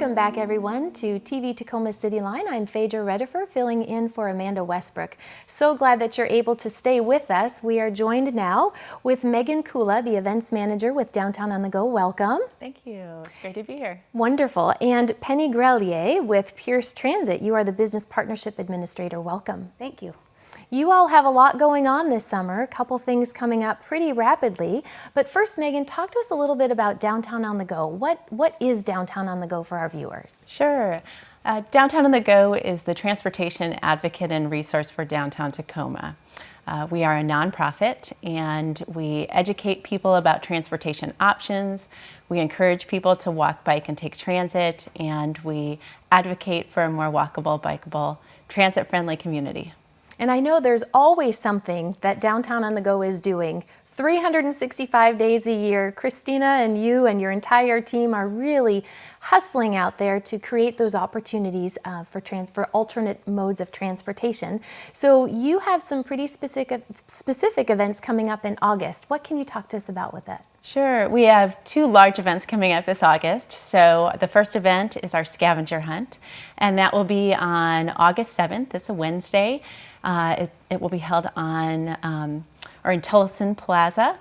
Welcome back, everyone, to TV Tacoma CityLine. I'm Phaedra Redifer, filling in for Amanda Westbrook. So glad that you're able to stay with us. We are joined now with Meagan Kula, the events manager with Downtown on the Go. Welcome. Thank you. It's great to be here. Wonderful. And Penny Grellier with Pierce Transit. You are the business partnership administrator. Welcome. Thank you. You all have a lot going on this summer, a couple things coming up pretty rapidly. But first, Meagan, talk to us a little bit about Downtown on the Go. What is Downtown on the Go for our viewers? Sure. Downtown on the Go is the transportation advocate and resource for downtown Tacoma. We are a nonprofit and we educate people about transportation options. We encourage people to walk, bike, and take transit, and we advocate for a more walkable, bikeable, transit-friendly community. And I know there's always something that Downtown on the Go is doing. 365 days a year, Christina and you and your entire team are really hustling out there to create those opportunities for alternate modes of transportation. So you have some pretty specific events coming up in August. What can you talk to us about with that? Sure. We have two large events coming up this August. So the first event is our scavenger hunt, and that will be on August 7th. It's a Wednesday. It will be held in Tillotson Plaza.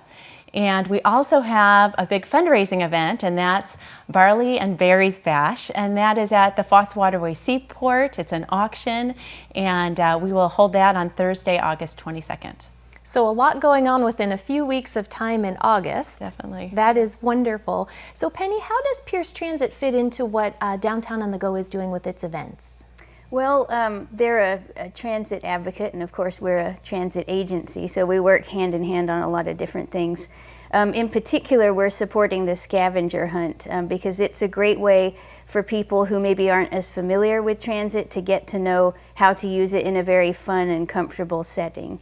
And we also have a big fundraising event, and that's Barley and Berries Bash, and that is at the Foss Waterway Seaport. It's an auction, and we will hold that on Thursday, August 22nd. So a lot going on within a few weeks of time in August. Definitely. That is wonderful. So Penny, how does Pierce Transit fit into what Downtown on the Go is doing with its events? Well, they're a transit advocate, and of course we're a transit agency, so we work hand in hand on a lot of different things. In particular, we're supporting the scavenger hunt because it's a great way for people who maybe aren't as familiar with transit to get to know how to use it in a very fun and comfortable setting.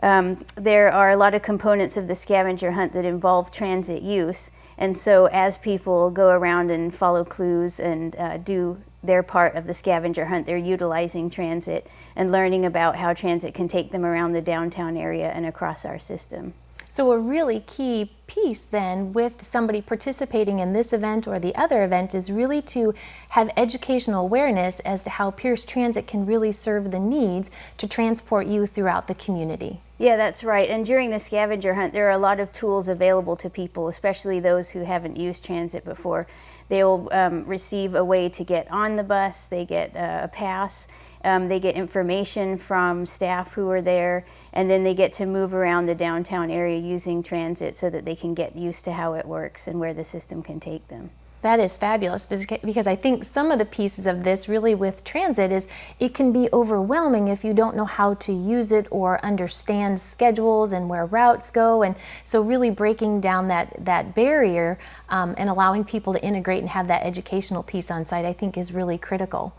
There are a lot of components of the scavenger hunt that involve transit use, and so as people go around and follow clues and do their part of the scavenger hunt, they're utilizing transit and learning about how transit can take them around the downtown area and across our system. So a really key piece then with somebody participating in this event or the other event is really to have educational awareness as to how Pierce Transit can really serve the needs to transport you throughout the community. Yeah, that's right. And during the scavenger hunt, there are a lot of tools available to people, especially those who haven't used transit before. They will receive a way to get on the bus, they get a pass, they get information from staff who are there, and then they get to move around the downtown area using transit so that they can get used to how it works and where the system can take them. That is fabulous because I think some of the pieces of this really with transit is it can be overwhelming if you don't know how to use it or understand schedules and where routes go. And so really breaking down that barrier and allowing people to integrate and have that educational piece on site, I think is really critical.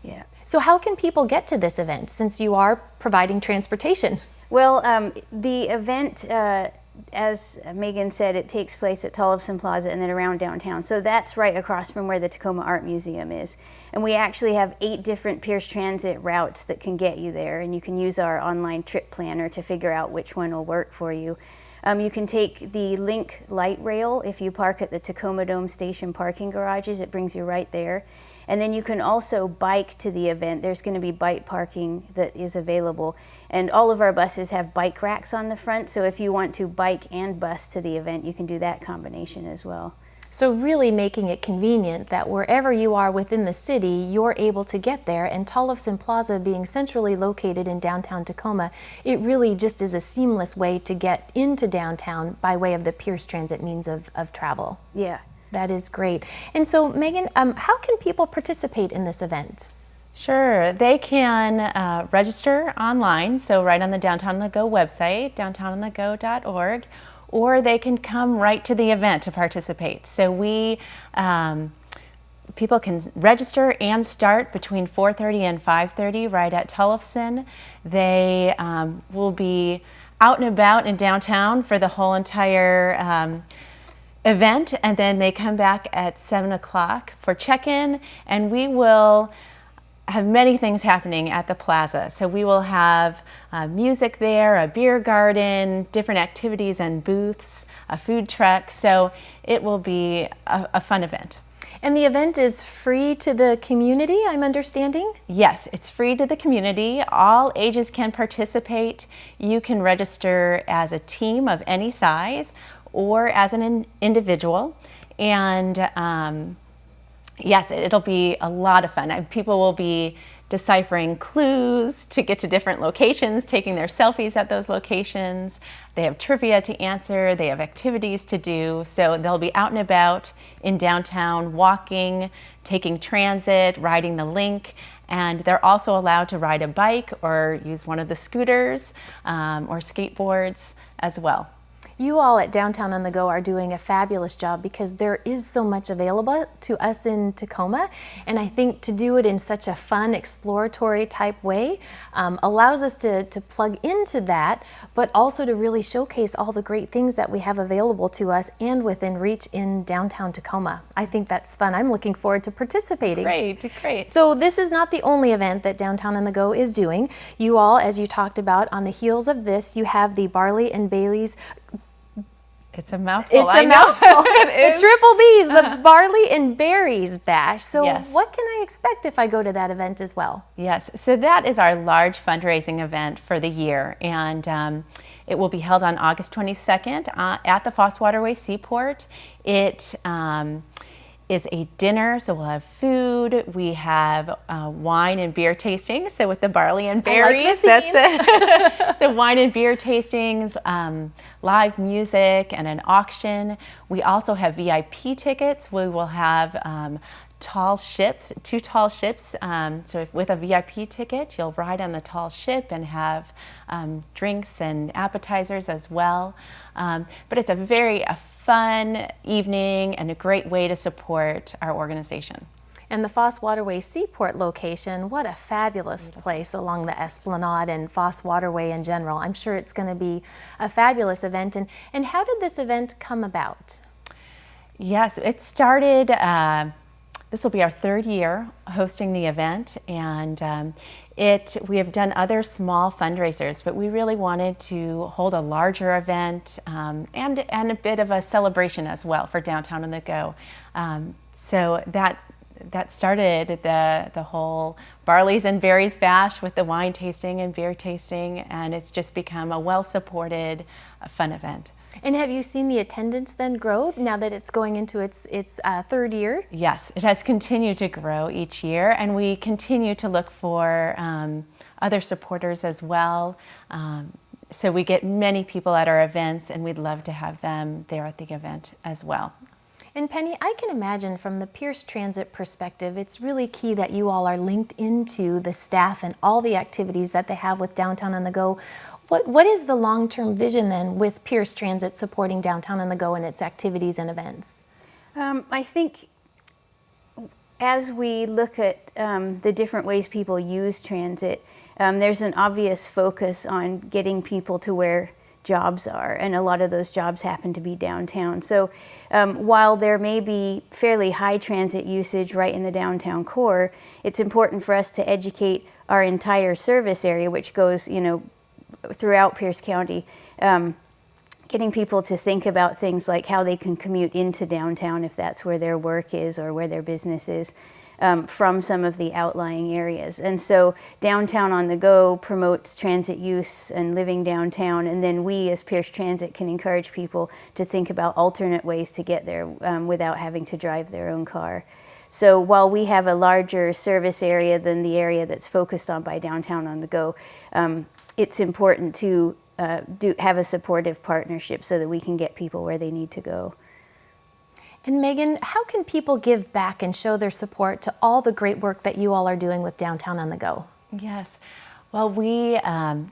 Yeah. So how can people get to this event since you are providing transportation? Well, the event, as Meagan said, it takes place at Tillotson Plaza and then around downtown. So that's right across from where the Tacoma Art Museum is. And we actually have 8 different Pierce Transit routes that can get you there. And you can use our online trip planner to figure out which one will work for you. You can take the Link light rail if you park at the Tacoma Dome Station parking garages. It brings you right there. And then you can also bike to the event. There's going to be bike parking that is available. And all of our buses have bike racks on the front, so if you want to bike and bus to the event, you can do that combination as well. So really making it convenient that wherever you are within the city, you're able to get there. And Tillotson Plaza being centrally located in downtown Tacoma, it really just is a seamless way to get into downtown by way of the Pierce Transit means of travel. Yeah. That is great. And so, Meagan, how can people participate in this event? Sure. They can register online, so right on the Downtown on the Go website, downtownonthego.org, or they can come right to the event to participate. So people can register and start between 4:30 and 5:30 right at Tillotson. They will be out and about in downtown for the whole entire event, and then they come back at 7 o'clock for check-in, and we will have many things happening at the plaza. So we will have music there, a beer garden, different activities and booths, a food truck. So it will be a fun event. And the event is free to the community, I'm understanding? Yes, it's free to the community. All ages can participate. You can register as a team of any size or as an individual. And yes, it'll be a lot of fun. People will be deciphering clues to get to different locations, taking their selfies at those locations. They have trivia to answer, they have activities to do. So they'll be out and about in downtown, walking, taking transit, riding the link, and they're also allowed to ride a bike or use one of the scooters or skateboards as well. You all at Downtown on the Go are doing a fabulous job because there is so much available to us in Tacoma, and I think to do it in such a fun, exploratory type way allows us to plug into that, but also to really showcase all the great things that we have available to us and within reach in downtown Tacoma. I think that's fun. I'm looking forward to participating. Great, great. So this is not the only event that Downtown on the Go is doing. You all, as you talked about, on the heels of this, you have the Barley and Bailey's. It's a mouthful. It's a mouthful. The Triple B's, the Barley and Berries Bash. So yes. What can I expect if I go to that event as well? Yes, so that is our large fundraising event for the year, and it will be held on August 22nd at the Foss Waterway Seaport. It is a dinner, so we'll have food. We have wine and beer tastings. So with the barley and berries, that's the so wine and beer tastings, live music, and an auction. We also have VIP tickets. We will have tall ships, 2 tall ships. So with a VIP ticket, you'll ride on the tall ship and have drinks and appetizers as well. But it's a very fun evening and a great way to support our organization. And the Foss Waterway Seaport location, what a fabulous place along the Esplanade and Foss Waterway in general. I'm sure it's going to be a fabulous event. And how did this event come about? Yes, it started, this will be our 3rd year hosting the event, and we have done other small fundraisers, but we really wanted to hold a larger event and a bit of a celebration as well for Downtown on the Go. So that started the whole Barley's and Berries Bash with the wine tasting and beer tasting, and it's just become a well-supported, fun event. And have you seen the attendance then grow now that it's going into its 3rd year? Yes, it has continued to grow each year, and we continue to look for other supporters as well. So we get many people at our events, and we'd love to have them there at the event as well. And Penny, I can imagine from the Pierce Transit perspective, it's really key that you all are linked into the staff and all the activities that they have with Downtown on the Go. What is the long-term vision then with Pierce Transit supporting Downtown on the Go and its activities and events? I think as we look at the different ways people use transit, there's an obvious focus on getting people to where jobs are, and a lot of those jobs happen to be downtown. So while there may be fairly high transit usage right in the downtown core, it's important for us to educate our entire service area, which goes, throughout Pierce County, getting people to think about things like how they can commute into downtown if that's where their work is or where their business is, from some of the outlying areas. And so Downtown on the Go promotes transit use and living downtown, and then we as Pierce Transit can encourage people to think about alternate ways to get there without having to drive their own car. So while we have a larger service area than the area that's focused on by Downtown on the Go, it's important to have a supportive partnership so that we can get people where they need to go. And Meagan, how can people give back and show their support to all the great work that you all are doing with Downtown on the Go? Yes. Well, we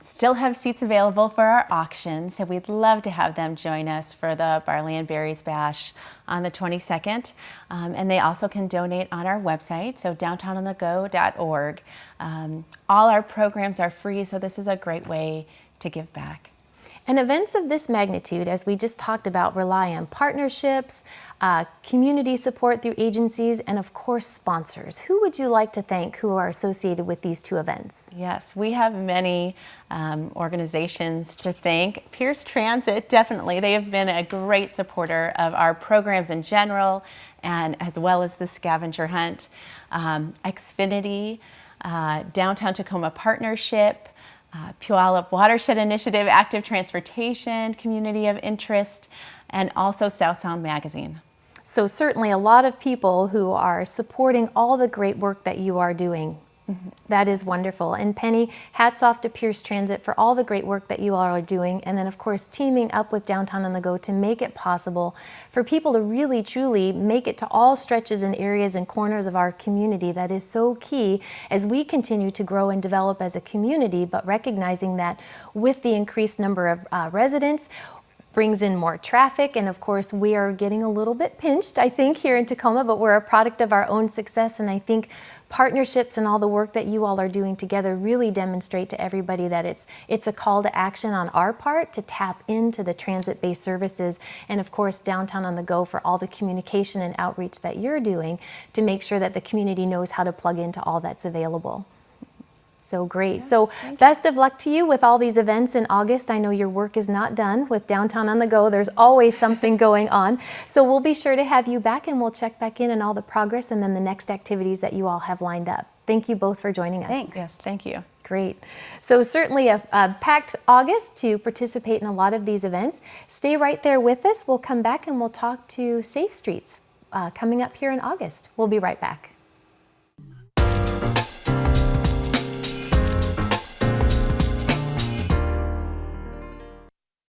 still have seats available for our auction, so we'd love to have them join us for the Barley and Berries Bash on the 22nd. And they also can donate on our website, so downtownonthego.org. All our programs are free, so this is a great way to give back. And events of this magnitude, as we just talked about, rely on partnerships, community support through agencies, and of course sponsors. Who would you like to thank who are associated with these two events? Yes, we have many organizations to thank. Pierce Transit, definitely. They have been a great supporter of our programs in general, and as well as the scavenger hunt. Xfinity, Downtown Tacoma Partnership, Puyallup Watershed Initiative, Active Transportation, Community of Interest, and also South Sound Magazine. So certainly a lot of people who are supporting all the great work that you are doing. That is wonderful. And Penny, hats off to Pierce Transit for all the great work that you all are doing. And then of course, teaming up with Downtown on the Go to make it possible for people to really, truly make it to all stretches and areas and corners of our community. That is so key as we continue to grow and develop as a community, but recognizing that with the increased number of residents, brings in more traffic, and of course we are getting a little bit pinched, I think, here in Tacoma, but we're a product of our own success, and I think partnerships and all the work that you all are doing together really demonstrate to everybody that it's a call to action on our part to tap into the transit-based services, and of course Downtown on the Go for all the communication and outreach that you're doing to make sure that the community knows how to plug into all that's available. So great. Yes, so best of luck to you with all these events in August. I know your work is not done with Downtown on the Go. There's always something going on. So we'll be sure to have you back, and we'll check back in on all the progress and then the next activities that you all have lined up. Thank you both for joining us. Thanks. Yes, thank you. Great. So certainly a packed August to participate in a lot of these events. Stay right there with us. We'll come back and we'll talk to Safe Streets coming up here in August. We'll be right back.